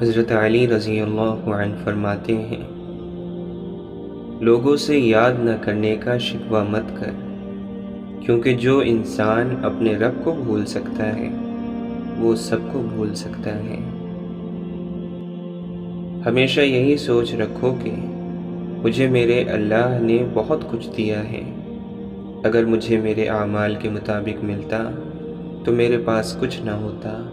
حضرت علی رضی اللہ عنہ فرماتے ہیں، لوگوں سے یاد نہ کرنے کا شکوہ مت کر، کیونکہ جو انسان اپنے رب کو بھول سکتا ہے وہ سب کو بھول سکتا ہے۔ ہمیشہ یہی سوچ رکھو کہ مجھے میرے اللہ نے بہت کچھ دیا ہے، اگر مجھے میرے اعمال کے مطابق ملتا تو میرے پاس کچھ نہ ہوتا۔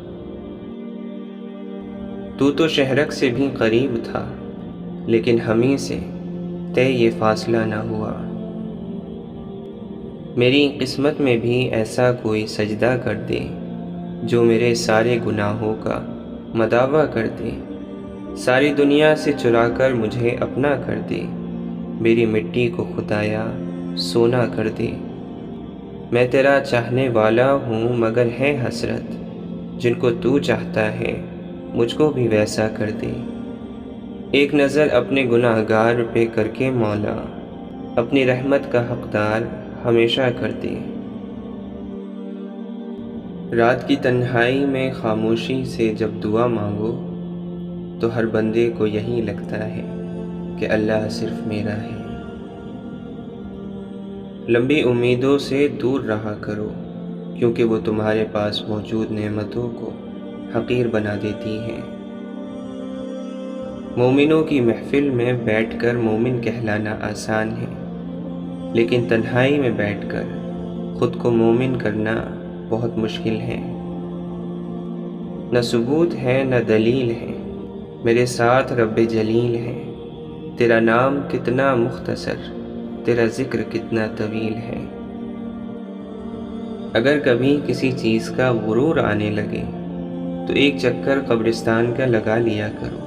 تو شہرک سے بھی قریب تھا، لیکن ہمیں سے طے یہ فاصلہ نہ ہوا۔ میری قسمت میں بھی ایسا کوئی سجدہ کر دے جو میرے سارے گناہوں کا مداوع کر دے، ساری دنیا سے چرا کر مجھے اپنا کر دے، میری مٹی کو خدایا سونا کر دے۔ میں تیرا چاہنے والا ہوں مگر ہے حسرت، جن کو تو چاہتا ہے مجھ کو بھی ویسا کر دے۔ ایک نظر اپنے گناہ گار پہ کر کے مولا، اپنی رحمت کا حقدار ہمیشہ کر دے۔ رات کی تنہائی میں خاموشی سے جب دعا مانگو تو ہر بندے کو یہی لگتا ہے کہ اللہ صرف میرا ہے۔ لمبی امیدوں سے دور رہا کرو، کیونکہ وہ تمہارے پاس موجود نعمتوں کو حقیر بنا دیتی ہیں۔ مومنوں کی محفل میں بیٹھ کر مومن کہلانا آسان ہے، لیکن تنہائی میں بیٹھ کر خود کو مومن کرنا بہت مشکل ہے۔ نہ ثبوت ہے نہ دلیل ہے، میرے ساتھ رب جلیل ہے۔ تیرا نام کتنا مختصر، تیرا ذکر کتنا طویل ہے۔ اگر کبھی کسی چیز کا غرور آنے لگے تو ایک چکر قبرستان کا لگا لیا کرو،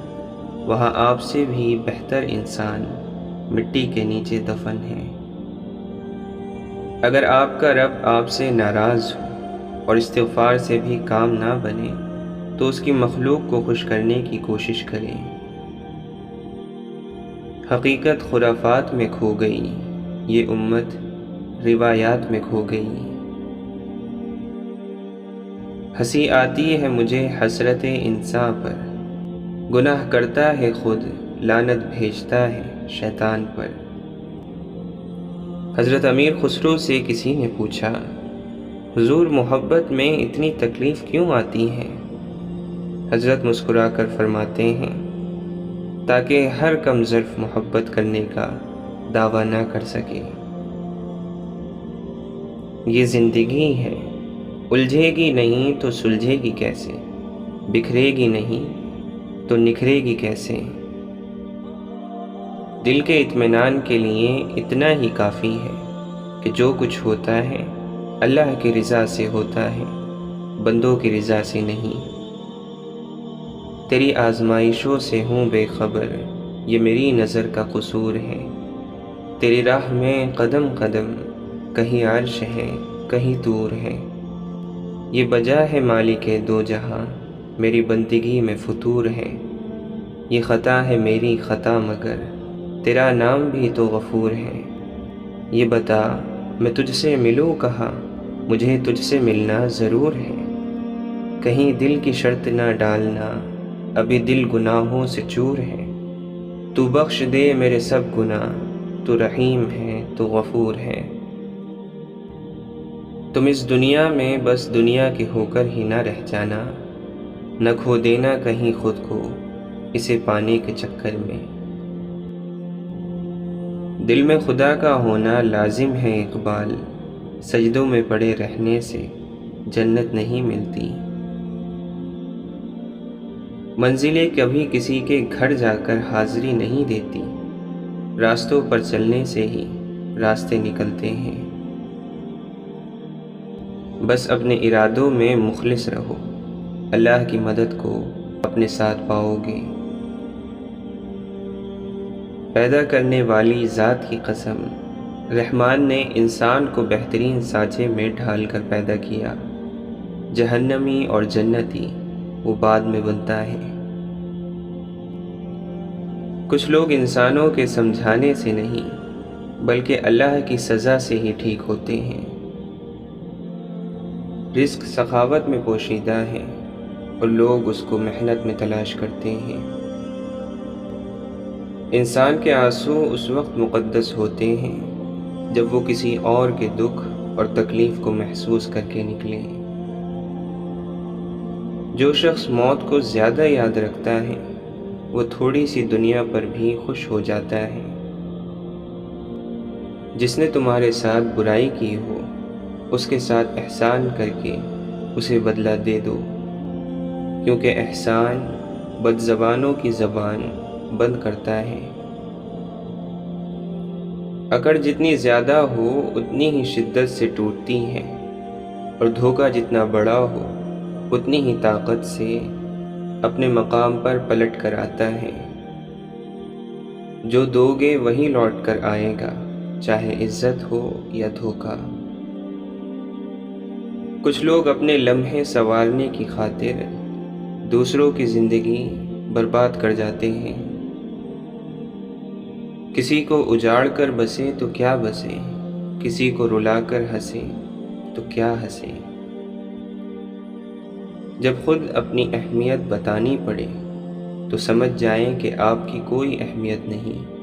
وہاں آپ سے بھی بہتر انسان مٹی کے نیچے دفن ہے۔ اگر آپ کا رب آپ سے ناراض ہو اور استغفار سے بھی کام نہ بنے تو اس کی مخلوق کو خوش کرنے کی کوشش کریں۔ حقیقت خرافات میں کھو گئی، یہ امت روایات میں کھو گئی۔ ہنسی آتی ہے مجھے حسرت انسان پر، گناہ کرتا ہے خود لعنت بھیجتا ہے شیطان پر۔ حضرت امیر خسرو سے کسی نے پوچھا، حضور محبت میں اتنی تکلیف کیوں آتی ہے؟ حضرت مسکرا کر فرماتے ہیں، تاکہ ہر کم ظرف محبت کرنے کا دعویٰ نہ کر سکے۔ یہ زندگی ہے، الجھے گی نہیں تو سلجھے گی کیسے، بکھرے گی نہیں تو نکھرے گی کیسے۔ دل کے اطمینان کے لیے اتنا ہی کافی ہے کہ جو کچھ ہوتا ہے اللہ کی رضا سے ہوتا ہے، بندوں کی رضا سے نہیں۔ تیری آزمائشوں سے ہوں بے خبر، یہ میری نظر کا قصور ہے۔ تیری راہ میں قدم قدم، کہیں عرش ہے کہیں طور ہے۔ یہ بجا ہے مالک دو جہاں، میری بندگی میں فطور ہے۔ یہ خطا ہے میری خطا مگر تیرا نام بھی تو غفور ہے۔ یہ بتا میں تجھ سے ملوں کہاں، مجھے تجھ سے ملنا ضرور ہے۔ کہیں دل کی شرط نہ ڈالنا، ابھی دل گناہوں سے چور ہے۔ تو بخش دے میرے سب گناہ، تو رحیم ہے تو غفور ہے۔ تم اس دنیا میں بس دنیا کے ہو کر ہی نہ رہ جانا، نہ کھو دینا کہیں خود کو اسے پانے کے چکر میں۔ دل میں خدا کا ہونا لازم ہے اقبال، سجدوں میں پڑے رہنے سے جنت نہیں ملتی۔ منزلیں کبھی کسی کے گھر جا کر حاضری نہیں دیتی، راستوں پر چلنے سے ہی راستے نکلتے ہیں۔ بس اپنے ارادوں میں مخلص رہو، اللہ کی مدد کو اپنے ساتھ پاؤ گے۔ پیدا کرنے والی ذات کی قسم، رحمان نے انسان کو بہترین سانچے میں ڈھال کر پیدا کیا، جہنمی اور جنتی وہ بعد میں بنتا ہے۔ کچھ لوگ انسانوں کے سمجھانے سے نہیں بلکہ اللہ کی سزا سے ہی ٹھیک ہوتے ہیں۔ رزق سخاوت میں پوشیدہ ہے، اور لوگ اس کو محنت میں تلاش کرتے ہیں۔ انسان کے آنسو اس وقت مقدس ہوتے ہیں جب وہ کسی اور کے دکھ اور تکلیف کو محسوس کر کے نکلیں۔ جو شخص موت کو زیادہ یاد رکھتا ہے وہ تھوڑی سی دنیا پر بھی خوش ہو جاتا ہے۔ جس نے تمہارے ساتھ برائی کی ہو اس کے ساتھ احسان کر کے اسے بدلہ دے دو، کیونکہ احسان بد زبانوں کی زبان بند کرتا ہے۔ اکڑ جتنی زیادہ ہو اتنی ہی شدت سے ٹوٹتی ہے، اور دھوکہ جتنا بڑا ہو اتنی ہی طاقت سے اپنے مقام پر پلٹ کر آتا ہے۔ جو دو گے وہی لوٹ کر آئے گا، چاہے عزت ہو یا دھوکہ۔ کچھ لوگ اپنے لمحے سنوارنے کی خاطر دوسروں کی زندگی برباد کر جاتے ہیں۔ کسی کو اجاڑ کر بسے تو کیا بسے، کسی کو رلا کر ہنسے تو کیا ہنسے۔ جب خود اپنی اہمیت بتانی پڑے تو سمجھ جائیں کہ آپ کی کوئی اہمیت نہیں۔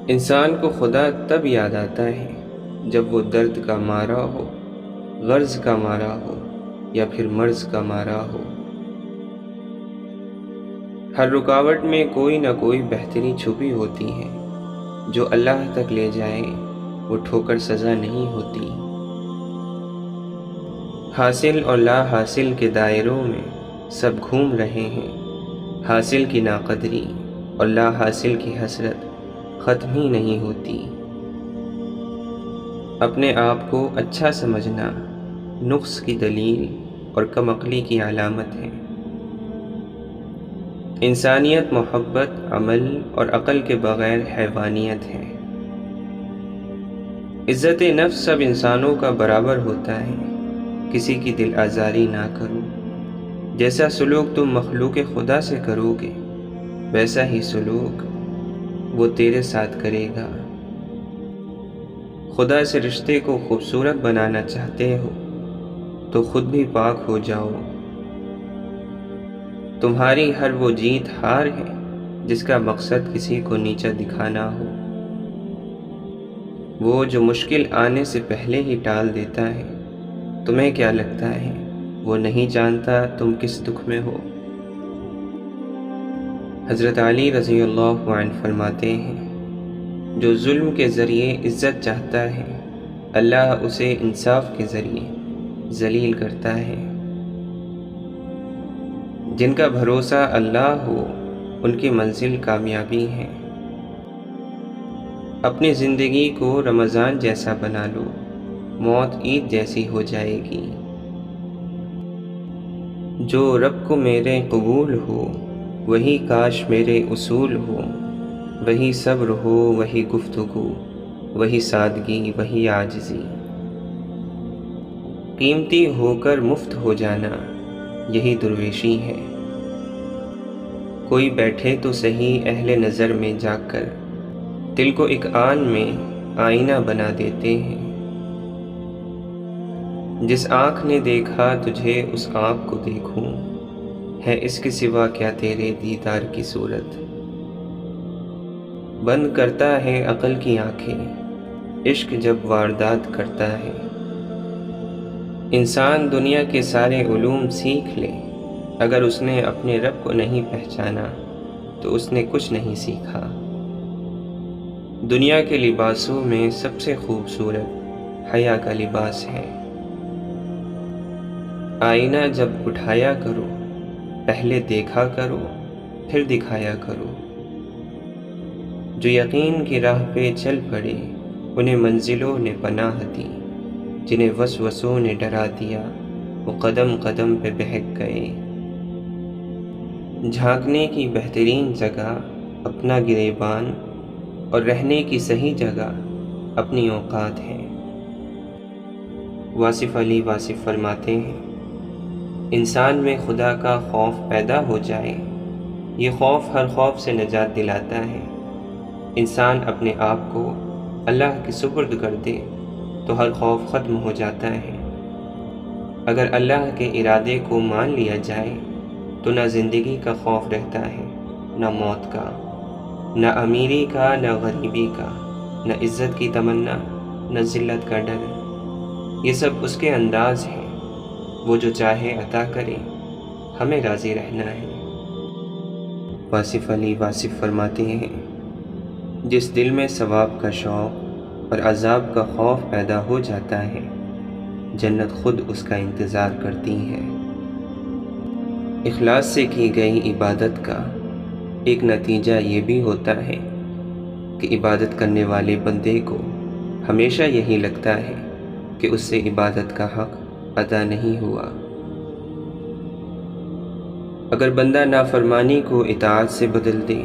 انسان کو خدا تب یاد آتا ہے جب وہ درد کا مارا ہو، غرض کا مارا ہو یا پھر مرض کا مارا ہو۔ ہر رکاوٹ میں کوئی نہ کوئی بہتری چھپی ہوتی ہے، جو اللہ تک لے جائے وہ ٹھوکر سزا نہیں ہوتی۔ حاصل اور لا حاصل کے دائروں میں سب گھوم رہے ہیں، حاصل کی ناقدری اور لا حاصل کی حسرت ختم ہی نہیں ہوتی۔ اپنے آپ کو اچھا سمجھنا نقص کی دلیل اور کم عقلی کی علامت ہے۔ انسانیت محبت، عمل اور عقل کے بغیر حیوانیت ہے۔ عزت نفس سب انسانوں کا برابر ہوتا ہے، کسی کی دل آزاری نہ کرو۔ جیسا سلوک تم مخلوق خدا سے کرو گے ویسا ہی سلوک وہ تیرے ساتھ کرے گا۔ خدا سے رشتے کو خوبصورت بنانا چاہتے ہو تو خود بھی پاک ہو جاؤ۔ تمہاری ہر وہ جیت ہار ہے جس کا مقصد کسی کو نیچا دکھانا ہو۔ وہ جو مشکل آنے سے پہلے ہی ٹال دیتا ہے، تمہیں کیا لگتا ہے وہ نہیں جانتا تم کس دکھ میں ہو؟ حضرت علی رضی اللہ عنہ فرماتے ہیں، جو ظلم کے ذریعے عزت چاہتا ہے اللہ اسے انصاف کے ذریعے ذلیل کرتا ہے۔ جن کا بھروسہ اللہ ہو ان کی منزل کامیابی ہے۔ اپنی زندگی کو رمضان جیسا بنا لو، موت عید جیسی ہو جائے گی۔ جو رب کو میرے قبول ہو وہی کاش میرے اصول ہو، وہی صبر ہو وہی گفتگو، وہی سادگی وہی عاجزی۔ قیمتی ہو کر مفت ہو جانا یہی درویشی ہے۔ کوئی بیٹھے تو صحیح اہل نظر میں جا کر دل کو ایک آن میں آئینہ بنا دیتے ہیں۔ جس آنکھ نے دیکھا تجھے اس آنکھ کو دیکھوں، ہے اس کے سوا کیا تیرے دیدار کی صورت۔ بند کرتا ہے عقل کی آنکھیں عشق جب واردات کرتا ہے۔ انسان دنیا کے سارے علوم سیکھ لے، اگر اس نے اپنے رب کو نہیں پہچانا تو اس نے کچھ نہیں سیکھا۔ دنیا کے لباسوں میں سب سے خوبصورت حیا کا لباس ہے۔ آئینہ جب اٹھایا کرو پہلے دیکھا کرو پھر دکھایا کرو۔ جو یقین کی راہ پہ چل پڑے انہیں منزلوں نے پناہ دی، جنہیں وسوسوں نے ڈرا دیا وہ قدم قدم پہ بہک گئے۔ جھانکنے کی بہترین جگہ اپنا گریبان اور رہنے کی صحیح جگہ اپنی اوقات ہے۔ واصف علی واصف فرماتے ہیں، انسان میں خدا کا خوف پیدا ہو جائے، یہ خوف ہر خوف سے نجات دلاتا ہے۔ انسان اپنے آپ کو اللہ کے سپرد کر دے تو ہر خوف ختم ہو جاتا ہے۔ اگر اللہ کے ارادے کو مان لیا جائے تو نہ زندگی کا خوف رہتا ہے، نہ موت کا، نہ امیری کا، نہ غریبی کا، نہ عزت کی تمنا، نہ ذلت کا ڈر۔ یہ سب اس کے انداز ہیں، وہ جو چاہے عطا کرے، ہمیں راضی رہنا ہے۔ واصف علی واصف فرماتے ہیں، جس دل میں ثواب کا شوق اور عذاب کا خوف پیدا ہو جاتا ہے، جنت خود اس کا انتظار کرتی ہے۔ اخلاص سے کی گئی عبادت کا ایک نتیجہ یہ بھی ہوتا ہے کہ عبادت کرنے والے بندے کو ہمیشہ یہی لگتا ہے کہ اس سے عبادت کا حق ادا نہیں ہوا۔ اگر بندہ نافرمانی کو اطاعت سے بدل دے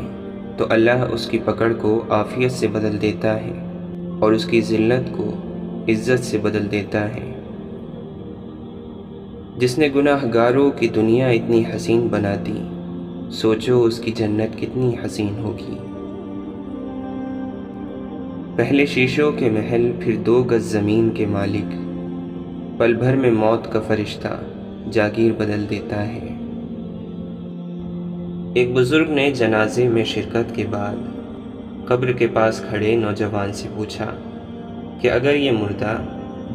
تو اللہ اس کی پکڑ کو عافیت سے بدل دیتا ہے اور اس کی ذلت کو عزت سے بدل دیتا ہے۔ جس نے گناہ گاروں کی دنیا اتنی حسین بنا دی، سوچو اس کی جنت کتنی حسین ہوگی۔ پہلے شیشوں کے محل، پھر 2 گز زمین کے مالک، پل بھر میں موت کا فرشتہ جاگیر بدل دیتا ہے۔ ایک بزرگ نے جنازے میں شرکت کے بعد قبر کے پاس کھڑے نوجوان سے پوچھا کہ اگر یہ مردہ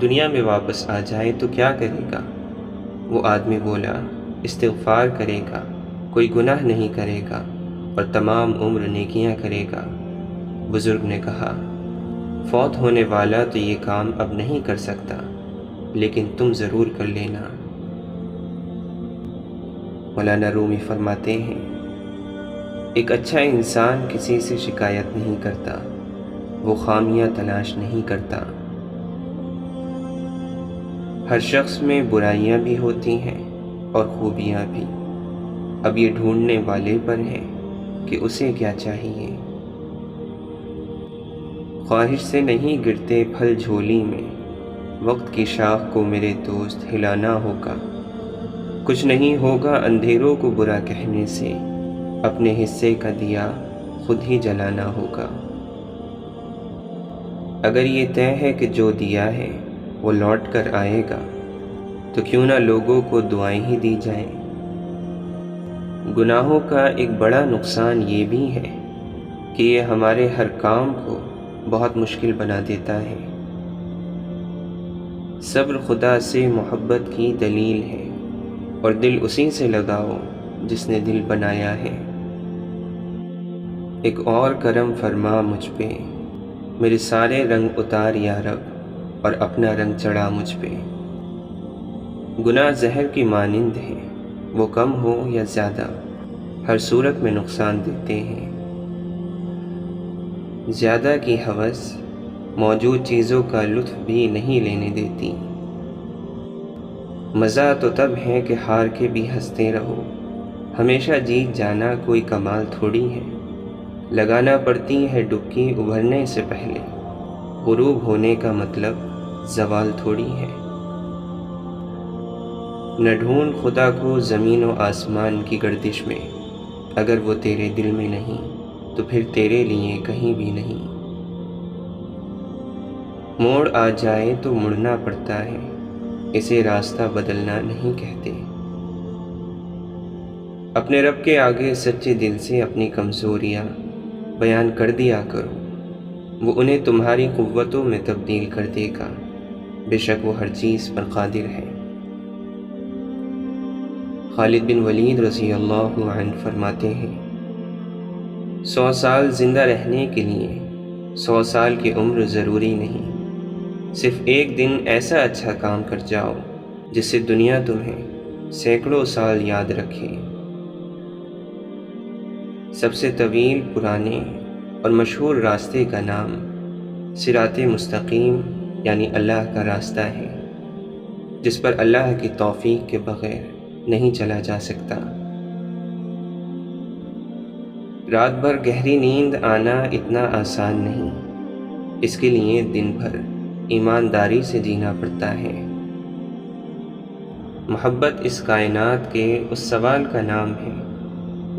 دنیا میں واپس آ جائے تو کیا کرے گا؟ وہ آدمی بولا، استغفار کرے گا، کوئی گناہ نہیں کرے گا اور تمام عمر نیکیاں کرے گا۔ بزرگ نے کہا، فوت ہونے والا تو یہ کام اب نہیں کر سکتا، لیکن تم ضرور کر لینا۔ مولانا رومی فرماتے ہیں، ایک اچھا انسان کسی سے شکایت نہیں کرتا، وہ خامیاں تلاش نہیں کرتا۔ ہر شخص میں برائیاں بھی ہوتی ہیں اور خوبیاں بھی، اب یہ ڈھونڈنے والے پر ہے کہ اسے کیا چاہیے۔ خواہش سے نہیں گرتے پھل جھولی میں، وقت کی شاخ کو میرے دوست ہلانا ہوگا۔ کچھ نہیں ہوگا اندھیروں کو برا کہنے سے، اپنے حصے کا دیا خود ہی جلانا ہوگا۔ اگر یہ طے ہے کہ جو دیا ہے وہ لوٹ کر آئے گا، تو کیوں نہ لوگوں کو دعائیں ہی دی جائیں۔ گناہوں کا ایک بڑا نقصان یہ بھی ہے کہ یہ ہمارے ہر کام کو بہت مشکل بنا دیتا ہے۔ صبر خدا سے محبت کی دلیل ہے، اور دل اسی سے لگاؤ جس نے دل بنایا ہے۔ ایک اور کرم فرما مجھ پہ، میرے سارے رنگ اتار یا رب، اور اپنا رنگ چڑھا مجھ پہ۔ گناہ زہر کی مانند ہیں، وہ کم ہو یا زیادہ ہر صورت میں نقصان دیتے ہیں۔ زیادہ کی ہوس موجود چیزوں کا لطف بھی نہیں لینے دیتی۔ مزہ تو تب ہے کہ ہار کے بھی ہنستے رہو، ہمیشہ جیت جانا کوئی کمال تھوڑی ہے۔ لگانا پڑتی ہے ڈبکی ابھرنے سے پہلے، غروب ہونے کا مطلب زوال تھوڑی ہے۔ نہ ڈھونڈ خدا کو زمین و آسمان کی گردش میں، اگر وہ تیرے دل میں نہیں تو پھر تیرے لیے کہیں بھی نہیں۔ موڑ آ جائے تو مڑنا پڑتا ہے، اسے راستہ بدلنا نہیں کہتے۔ اپنے رب کے آگے سچے دل سے اپنی کمزوریاں بیان کر دیا کرو، وہ انہیں تمہاری قوتوں میں تبدیل کر دے گا، بے شک وہ ہر چیز پر قادر ہے۔ خالد بن ولید رضی اللہ عنہ فرماتے ہیں، 100 سال زندہ رہنے کے لیے 100 سال کی عمر ضروری نہیں، صرف ایک دن ایسا اچھا کام کر جاؤ جس سے دنیا تمہیں سینکڑوں سال یاد رکھے۔ سب سے طویل، پرانے اور مشہور راستے کا نام صراط مستقیم یعنی اللہ کا راستہ ہے، جس پر اللہ کی توفیق کے بغیر نہیں چلا جا سکتا۔ رات بھر گہری نیند آنا اتنا آسان نہیں، اس کے لیے دن بھر ایمانداری سے جینا پڑتا ہے۔ محبت اس کائنات کے اس سوال کا نام ہے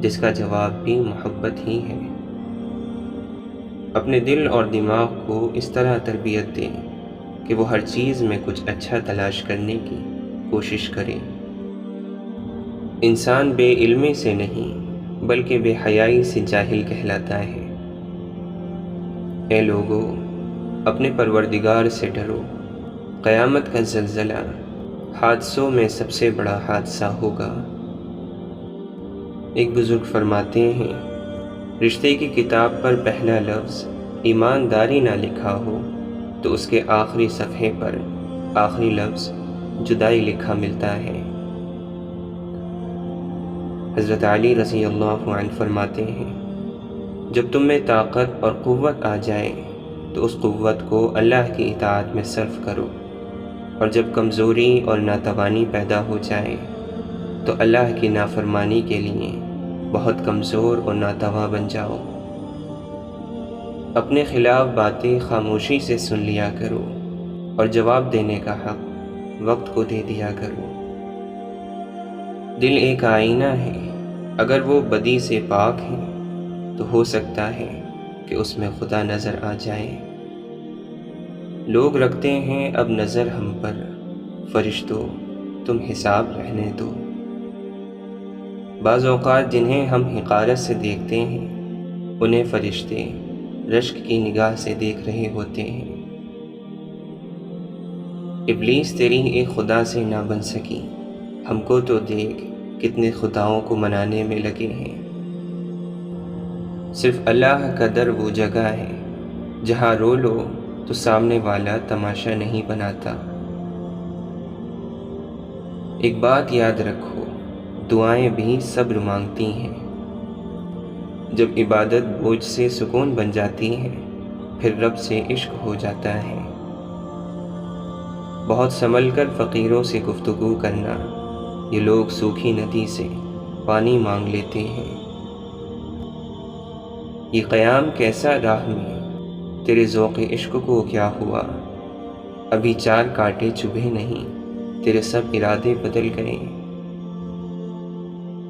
جس کا جواب بھی محبت ہی ہے۔ اپنے دل اور دماغ کو اس طرح تربیت دیں کہ وہ ہر چیز میں کچھ اچھا تلاش کرنے کی کوشش کرے۔ انسان بے علمی سے نہیں بلکہ بے حیائی سے جاہل کہلاتا ہے۔ اے لوگو، اپنے پروردگار سے ڈرو۔ قیامت کا زلزلہ حادثوں میں سب سے بڑا حادثہ ہوگا۔ ایک بزرگ فرماتے ہیں، رشتے کی کتاب پر پہلا لفظ ایمانداری نہ لکھا ہو تو اس کے آخری صفحے پر آخری لفظ جدائی لکھا ملتا ہے۔ حضرت علی رضی اللہ عنہ فرماتے ہیں، جب تم میں طاقت اور قوت آ جائے تو اس قوت کو اللہ کی اطاعت میں صرف کرو، اور جب کمزوری اور ناتوانی پیدا ہو جائے تو اللہ کی نافرمانی کے لیے بہت کمزور اور ناتواں بن جاؤ۔ اپنے خلاف باتیں خاموشی سے سن لیا کرو اور جواب دینے کا حق وقت کو دے دیا کرو۔ دل ایک آئینہ ہے، اگر وہ بدی سے پاک ہے تو ہو سکتا ہے کہ اس میں خدا نظر آ جائے۔ لوگ رکھتے ہیں اب نظر ہم پر، فرشتوں تم حساب رہنے دو۔ بعض اوقات جنہیں ہم حقارت سے دیکھتے ہیں انہیں فرشتے رشک کی نگاہ سے دیکھ رہے ہوتے ہیں۔ ابلیس تیری ایک خدا سے نہ بن سکی، ہم کو تو دیکھ کتنے خداؤں کو منانے میں لگے ہیں۔ صرف اللہ کا در وہ جگہ ہے جہاں رو لو تو سامنے والا تماشا نہیں بناتا۔ ایک بات یاد رکھو، دعائیں بھی صبر مانگتی ہیں۔ جب عبادت بوجھ سے سکون بن جاتی ہے پھر رب سے عشق ہو جاتا ہے۔ بہت سنبھل کر فقیروں سے گفتگو کرنا، یہ لوگ سوکھی ندی سے پانی مانگ لیتے ہیں۔ یہ قیام کیسا راہ میں، تیرے ذوق عشق کو کیا ہوا؟ ابھی 4 کانٹے چبھے نہیں، تیرے سب ارادے بدل گئے۔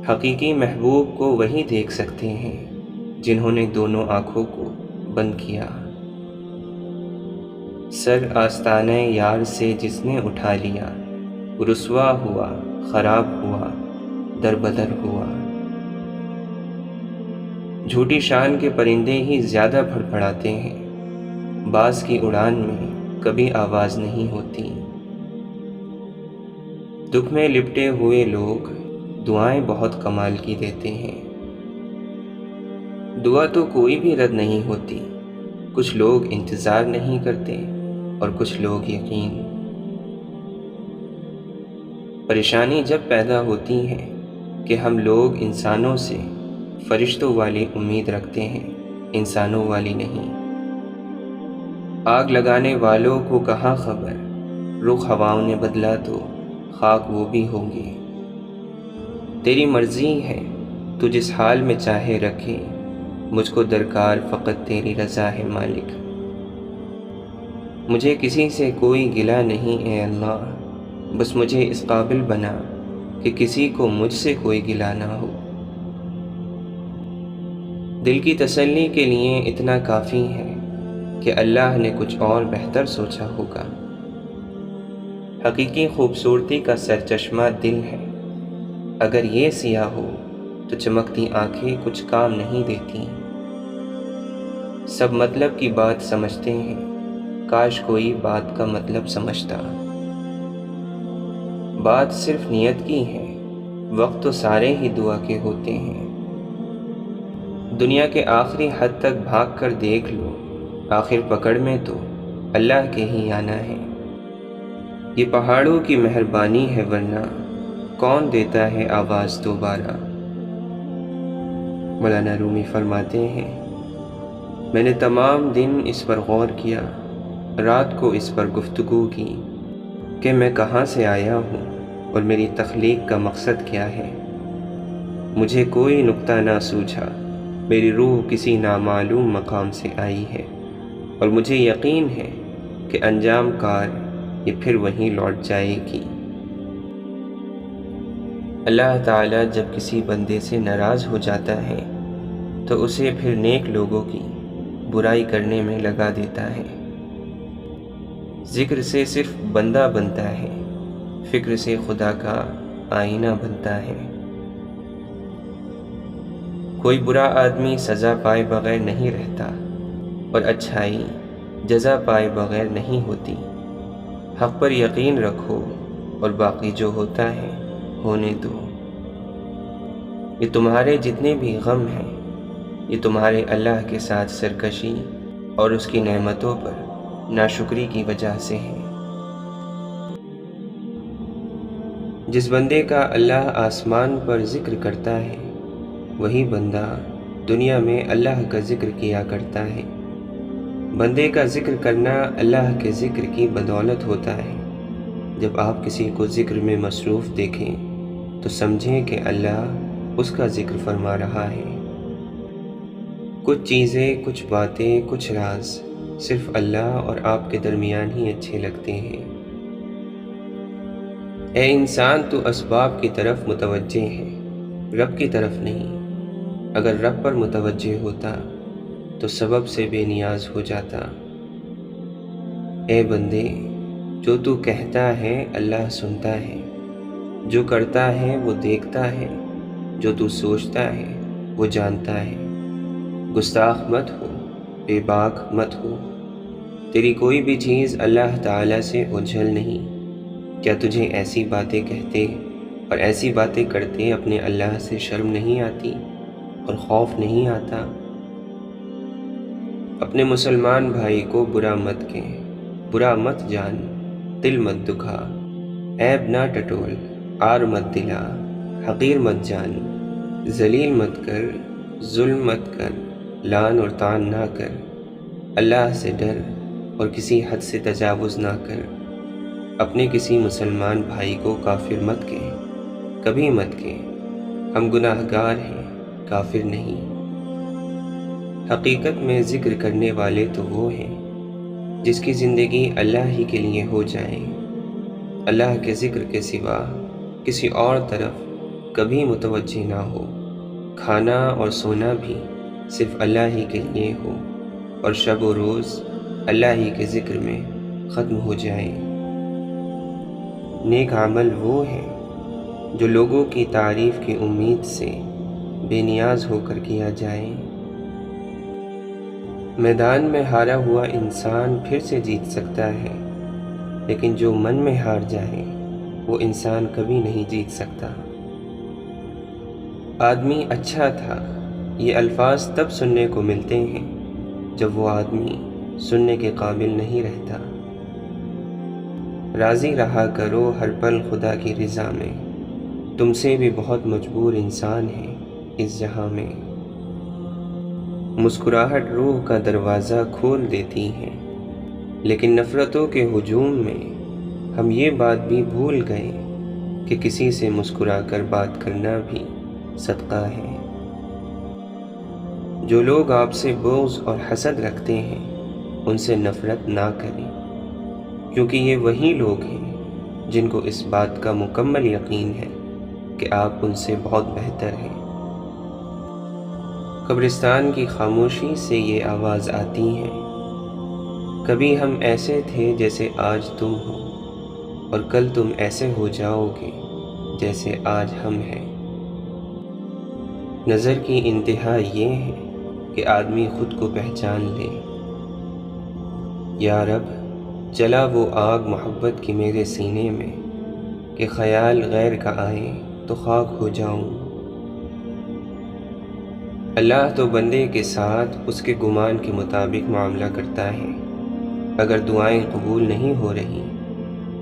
حقیقی محبوب کو وہی دیکھ سکتے ہیں جنہوں نے دونوں آنکھوں کو بند کیا۔ سر آستانہ یار سے جس نے اٹھا لیا، رسوا ہوا، خراب ہوا، در بدر ہوا۔ جھوٹی شان کے پرندے ہی زیادہ پھڑپڑاتے ہیں، باز کی اڑان میں کبھی آواز نہیں ہوتی۔ دکھ میں لپٹے ہوئے لوگ دعائیں بہت کمال کی دیتے ہیں۔ دعا تو کوئی بھی رد نہیں ہوتی، کچھ لوگ انتظار نہیں کرتے اور کچھ لوگ یقین۔ پریشانی جب پیدا ہوتی ہے کہ ہم لوگ انسانوں سے فرشتوں والی امید رکھتے ہیں، انسانوں والی نہیں۔ آگ لگانے والوں کو کہاں خبر، رخ ہواؤں نے بدلا تو خاک وہ بھی ہوں گے۔ تیری مرضی ہے، تو جس حال میں چاہے رکھے، مجھ کو درکار فقط تیری رضا ہے مالک۔ مجھے کسی سے کوئی گلہ نہیں اے اللہ، بس مجھے اس قابل بنا کہ کسی کو مجھ سے کوئی گلہ نہ ہو۔ دل کی تسلی کے لیے اتنا کافی ہے کہ اللہ نے کچھ اور بہتر سوچا ہوگا۔ حقیقی خوبصورتی کا سرچشمہ دل ہے، اگر یہ سیاہ ہو تو چمکتی آنکھیں کچھ کام نہیں دیتی۔ سب مطلب کی بات سمجھتے ہیں، کاش کوئی بات کا مطلب سمجھتا۔ بات صرف نیت کی ہے، وقت تو سارے ہی دعا کے ہوتے ہیں۔ دنیا کے آخری حد تک بھاگ کر دیکھ لو، آخر پکڑ میں تو اللہ کے ہی آنا ہے۔ یہ پہاڑوں کی مہربانی ہے ورنہ کون دیتا ہے آواز دوبارہ۔ مولانا رومی فرماتے ہیں، میں نے تمام دن اس پر غور کیا، رات کو اس پر گفتگو کی کہ میں کہاں سے آیا ہوں اور میری تخلیق کا مقصد کیا ہے۔ مجھے کوئی نقطہ نہ سوجھا، میری روح کسی نامعلوم مقام سے آئی ہے اور مجھے یقین ہے کہ انجام کار یہ پھر وہیں لوٹ جائے گی۔ اللہ تعالیٰ جب کسی بندے سے ناراض ہو جاتا ہے تو اسے پھر نیک لوگوں کی برائی کرنے میں لگا دیتا ہے۔ ذکر سے صرف بندہ بنتا ہے، فکر سے خدا کا آئینہ بنتا ہے۔ کوئی برا آدمی سزا پائے بغیر نہیں رہتا اور اچھائی جزا پائے بغیر نہیں ہوتی۔ حق پر یقین رکھو اور باقی جو ہوتا ہے ہونے دو۔ یہ تمہارے جتنے بھی غم ہیں یہ تمہارے اللہ کے ساتھ سرکشی اور اس کی نعمتوں پر ناشکری کی وجہ سے ہے۔ جس بندے کا اللہ آسمان پر ذکر کرتا ہے وہی بندہ دنیا میں اللہ کا ذکر کیا کرتا ہے۔ بندے کا ذکر کرنا اللہ کے ذکر کی بدولت ہوتا ہے۔ جب آپ کسی کو ذکر میں مصروف دیکھیں تو سمجھیں کہ اللہ اس کا ذکر فرما رہا ہے۔ کچھ چیزیں، کچھ باتیں، کچھ راز صرف اللہ اور آپ کے درمیان ہی اچھے لگتے ہیں۔ اے انسان، تو اسباب کی طرف متوجہ ہے، رب کی طرف نہیں۔ اگر رب پر متوجہ ہوتا تو سبب سے بے نیاز ہو جاتا۔ اے بندے، جو تو کہتا ہے اللہ سنتا ہے، جو کرتا ہے وہ دیکھتا ہے، جو تو سوچتا ہے وہ جانتا ہے۔ گستاخ مت ہو، بے باک مت ہو۔ تیری کوئی بھی چیز اللہ تعالیٰ سے اوجھل نہیں۔ کیا تجھے ایسی باتیں کہتے اور ایسی باتیں کرتے اپنے اللہ سے شرم نہیں آتی اور خوف نہیں آتا؟ اپنے مسلمان بھائی کو برا مت کہیں، برا مت جان، دل مت دکھا، عیب نہ ٹٹول، عار مت دلا، حقیر مت جان، ذلیل مت کر، ظلم مت کر، لعن اور طعن نہ کر، اللہ سے ڈر اور کسی حد سے تجاوز نہ کر۔ اپنے کسی مسلمان بھائی کو کافر مت کہیں، کبھی مت کہیں۔ ہم گناہ گار ہیں، کافر نہیں۔ حقیقت میں ذکر کرنے والے تو وہ ہیں جس کی زندگی اللہ ہی کے لیے ہو جائے، اللہ کے ذکر کے سوا کسی اور طرف کبھی متوجہ نہ ہو، کھانا اور سونا بھی صرف اللہ ہی کے لیے ہو اور شب و روز اللہ ہی کے ذکر میں ختم ہو جائے۔ نیک عمل وہ ہے جو لوگوں کی تعریف کی امید سے بے نیاز ہو کر کیا جائے۔ میدان میں ہارا ہوا انسان پھر سے جیت سکتا ہے، لیکن جو من میں ہار جائے وہ انسان کبھی نہیں جیت سکتا۔ آدمی اچھا تھا، یہ الفاظ تب سننے کو ملتے ہیں جب وہ آدمی سننے کے قابل نہیں رہتا۔ راضی رہا کرو ہر پل خدا کی رضا میں، تم سے بھی بہت مجبور انسان ہے اس جہاں میں۔ مسکراہٹ روح کا دروازہ کھول دیتی ہے، لیکن نفرتوں کے ہجوم میں ہم یہ بات بھی بھول گئے کہ کسی سے مسکرا کر بات کرنا بھی صدقہ ہے۔ جو لوگ آپ سے بغض اور حسد رکھتے ہیں ان سے نفرت نہ کریں، کیونکہ یہ وہی لوگ ہیں جن کو اس بات کا مکمل یقین ہے کہ آپ ان سے بہت بہتر ہیں۔ قبرستان کی خاموشی سے یہ آواز آتی ہے، کبھی ہم ایسے تھے جیسے آج تم ہو، اور کل تم ایسے ہو جاؤ گے جیسے آج ہم ہیں۔ نظر کی انتہا یہ ہے کہ آدمی خود کو پہچان لے۔ یا رب، جلا وہ آگ محبت کی میرے سینے میں کہ خیال غیر کا آئے تو خاک ہو جاؤں۔ اللہ تو بندے کے ساتھ اس کے گمان کے مطابق معاملہ کرتا ہے۔ اگر دعائیں قبول نہیں ہو رہی،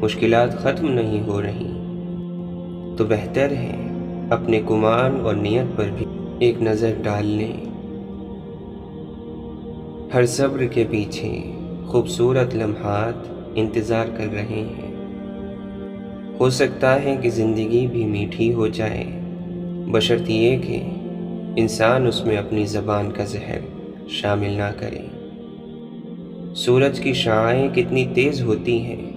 مشکلات ختم نہیں ہو رہی، تو بہتر ہے اپنے گمان اور نیت پر بھی ایک نظر ڈال لیں۔ ہر صبر کے پیچھے خوبصورت لمحات انتظار کر رہے ہیں۔ ہو سکتا ہے کہ زندگی بھی میٹھی ہو جائے، بشرط یہ کہ انسان اس میں اپنی زبان کا زہر شامل نہ کرے۔ سورج کی شعاعیں کتنی تیز ہوتی ہیں،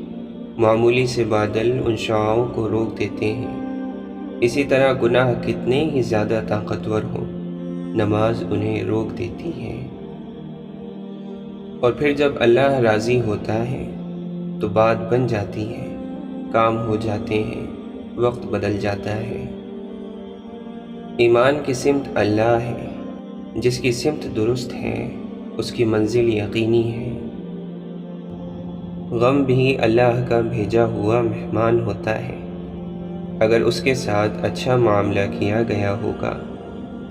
معمولی سے بادل ان شعاعوں کو روک دیتے ہیں۔ اسی طرح گناہ کتنے ہی زیادہ طاقتور ہوں، نماز انہیں روک دیتی ہے۔ اور پھر جب اللہ راضی ہوتا ہے تو بات بن جاتی ہے، کام ہو جاتے ہیں، وقت بدل جاتا ہے۔ ایمان کی سمت اللہ ہے، جس کی سمت درست ہے اس کی منزل یقینی ہے۔ غم بھی اللہ کا بھیجا ہوا مہمان ہوتا ہے۔ اگر اس کے ساتھ اچھا معاملہ کیا گیا ہوگا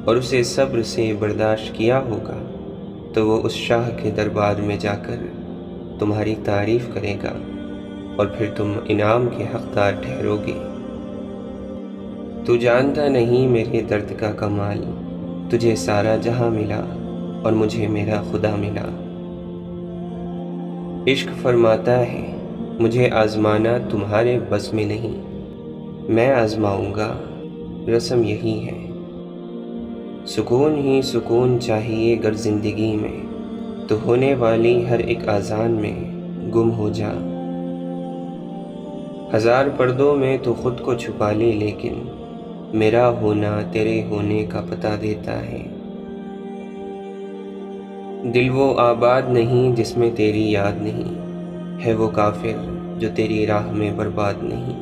اور اسے صبر سے برداشت کیا ہوگا تو وہ اس شاہ کے دربار میں جا کر تمہاری تعریف کرے گا اور پھر تم انعام کے حقدار ٹھہرو گے۔ تو جانتا نہیں میرے درد کا کمال، تجھے سارا جہاں ملا اور مجھے میرا خدا ملا۔ عشق فرماتا ہے مجھے آزمانا تمہارے بس میں نہیں، میں آزماؤں گا، رسم یہی ہے۔ سکون ہی سکون چاہیے گر زندگی میں، تو ہونے والی ہر ایک آذان میں گم ہو جا۔ ہزار پردوں میں تو خود کو چھپا لے، لیکن میرا ہونا تیرے ہونے کا پتہ دیتا ہے۔ دل وہ آباد نہیں جس میں تیری یاد نہیں، ہے وہ کافر جو تیری راہ میں برباد نہیں۔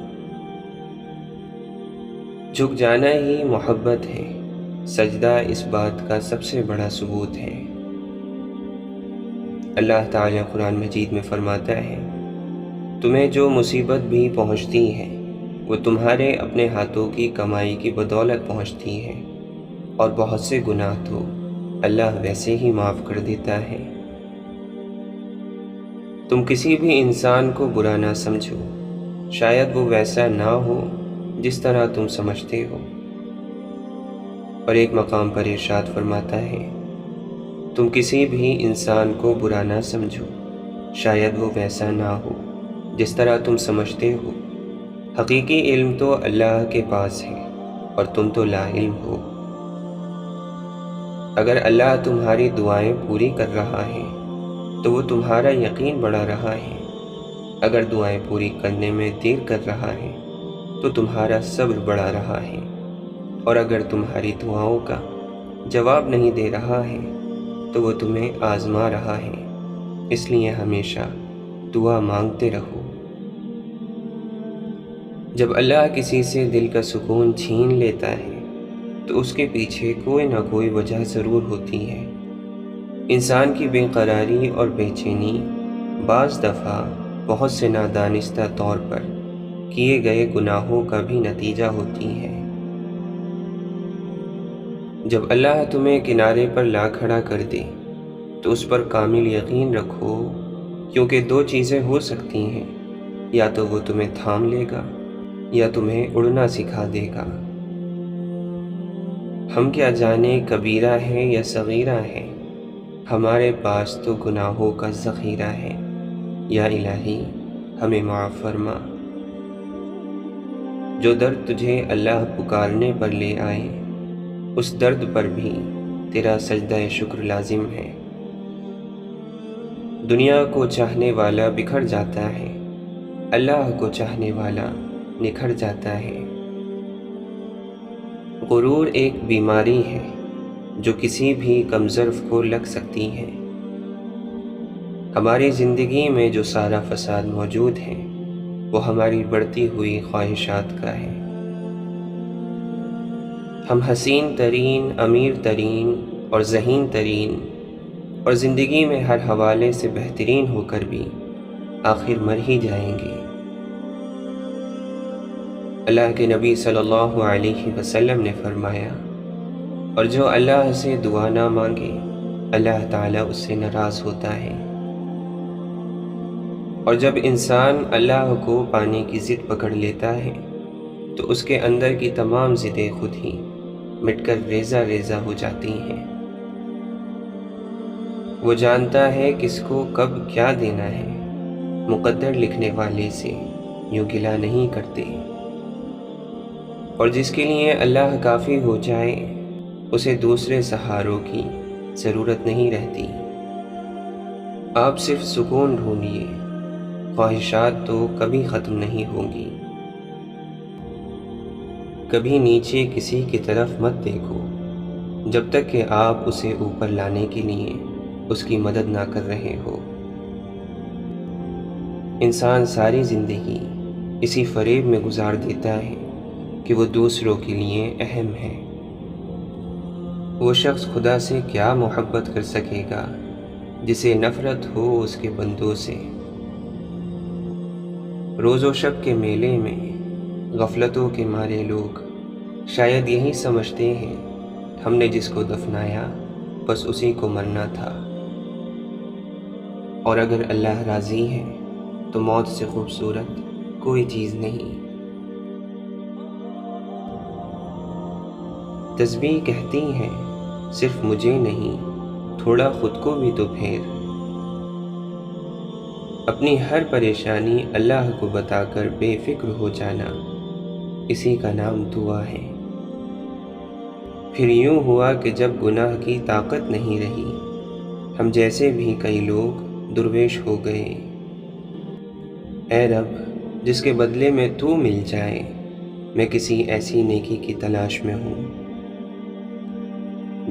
جھک جانا ہی محبت ہے، سجدہ اس بات کا سب سے بڑا ثبوت ہے۔ اللہ تعالیٰ قرآن مجید میں فرماتا ہے تمہیں جو مصیبت بھی پہنچتی ہے وہ تمہارے اپنے ہاتھوں کی کمائی کی بدولت پہنچتی ہے، اور بہت سے گناہ تو اللہ ویسے ہی معاف کر دیتا ہے۔ تم کسی بھی انسان کو برا نہ سمجھو، شاید وہ ویسا نہ ہو جس طرح تم سمجھتے ہو۔ اور ایک مقام پر ارشاد فرماتا ہے تم کسی بھی انسان کو برا نہ سمجھو، شاید وہ ویسا نہ ہو جس طرح تم سمجھتے ہو۔ حقیقی علم تو اللہ کے پاس ہے اور تم تو لا علم ہو۔ اگر اللہ تمہاری دعائیں پوری کر رہا ہے تو وہ تمہارا یقین بڑھا رہا ہے، اگر دعائیں پوری کرنے میں دیر کر رہا ہے تو تمہارا صبر بڑھا رہا ہے، اور اگر تمہاری دعاؤں کا جواب نہیں دے رہا ہے تو وہ تمہیں آزما رہا ہے۔ اس لیے ہمیشہ دعا مانگتے رہو۔ جب اللہ کسی سے دل کا سکون چھین لیتا ہے تو اس کے پیچھے کوئی نہ کوئی وجہ ضرور ہوتی ہے۔ انسان کی بے قراری اور بے چینی بعض دفعہ بہت سے نادانستہ طور پر کیے گئے گناہوں کا بھی نتیجہ ہوتی ہے۔ جب اللہ تمہیں کنارے پر لا کھڑا کر دے تو اس پر کامل یقین رکھو، کیونکہ دو چیزیں ہو سکتی ہیں، یا تو وہ تمہیں تھام لے گا یا تمہیں اڑنا سکھا دے گا۔ ہم کیا جانے کبیرہ ہے یا صغیرہ ہے، ہمارے پاس تو گناہوں کا ذخیرہ ہے، یا الہی ہمیں معاف فرما۔ جو درد تجھے اللہ پکارنے پر لے آئے، اس درد پر بھی تیرا سجدہ شکر لازم ہے۔ دنیا کو چاہنے والا بکھر جاتا ہے، اللہ کو چاہنے والا نکھر جاتا ہے۔ غرور ایک بیماری ہے جو کسی بھی کمظرف کو لگ سکتی ہے۔ ہماری زندگی میں جو سارا فساد موجود ہے وہ ہماری بڑھتی ہوئی خواہشات کا ہے۔ ہم حسین ترین، امیر ترین اور ذہین ترین اور زندگی میں ہر حوالے سے بہترین ہو کر بھی آخر مر ہی جائیں گے۔ اللہ کے نبی صلی اللہ علیہ وسلم نے فرمایا، اور جو اللہ سے دعا نہ مانگے اللہ تعالیٰ اس سے ناراض ہوتا ہے۔ اور جب انسان اللہ کو پانے کی ضد پکڑ لیتا ہے تو اس کے اندر کی تمام ضدیں خود ہی مٹ کر ریزہ ریزہ ہو جاتی ہیں۔ وہ جانتا ہے کس کو کب کیا دینا ہے، مقدر لکھنے والے سے یوں گلہ نہیں کرتے۔ اور جس کے لیے اللہ کافی ہو جائے اسے دوسرے سہاروں کی ضرورت نہیں رہتی۔ آپ صرف سکون ڈھونڈیے، خواہشات تو کبھی ختم نہیں ہوں گی۔ کبھی نیچے کسی کی طرف مت دیکھو جب تک کہ آپ اسے اوپر لانے کے لیے اس کی مدد نہ کر رہے ہو۔ انسان ساری زندگی اسی فریب میں گزار دیتا ہے کہ وہ دوسروں کے لیے اہم ہے۔ وہ شخص خدا سے کیا محبت کر سکے گا جسے نفرت ہو اس کے بندوں سے۔ روز و شب کے میلے میں غفلتوں کے مارے لوگ شاید یہی سمجھتے ہیں ہم نے جس کو دفنایا بس اسی کو مرنا تھا، اور اگر اللہ راضی ہے تو موت سے خوبصورت کوئی چیز نہیں۔ تسبیح کہتی ہے صرف مجھے نہیں، تھوڑا خود کو بھی تو پھیر۔ اپنی ہر پریشانی اللہ کو بتا کر بے فکر ہو جانا، اسی کا نام دعا ہے۔ پھر یوں ہوا کہ جب گناہ کی طاقت نہیں رہی، ہم جیسے بھی کئی لوگ درویش ہو گئے۔ اے رب، جس کے بدلے میں تو مل جائے، میں کسی ایسی نیکی کی تلاش میں ہوں۔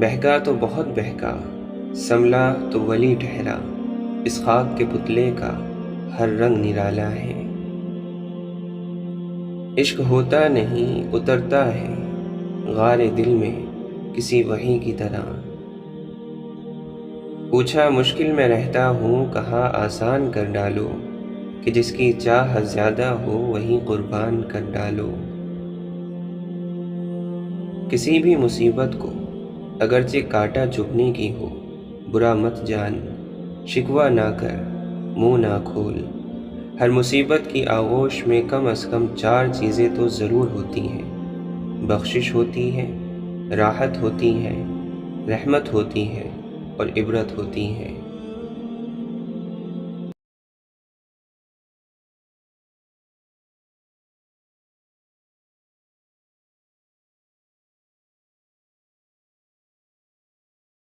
بہکا تو بہت بہکا، سنبھلا تو ولی ٹھہرا، اس خاک کے پتلے کا ہر رنگ نرالا ہے۔ عشق ہوتا نہیں اترتا ہے غار دل میں کسی وحی کی طرح۔ پوچھا مشکل میں رہتا ہوں کہاں آسان کر ڈالو، کہ جس کی چاہ زیادہ ہو وہی قربان کر ڈالو۔ کسی بھی مصیبت کو اگرچہ کاٹا چبھنے کی ہو، برا مت جان، شکوہ نہ کر، منہ نہ کھول۔ ہر مصیبت کی آغوش میں کم از کم 4 چیزیں تو ضرور ہوتی ہیں: بخشش ہوتی ہے، راحت ہوتی ہے، رحمت ہوتی ہے اور عبرت ہوتی ہے۔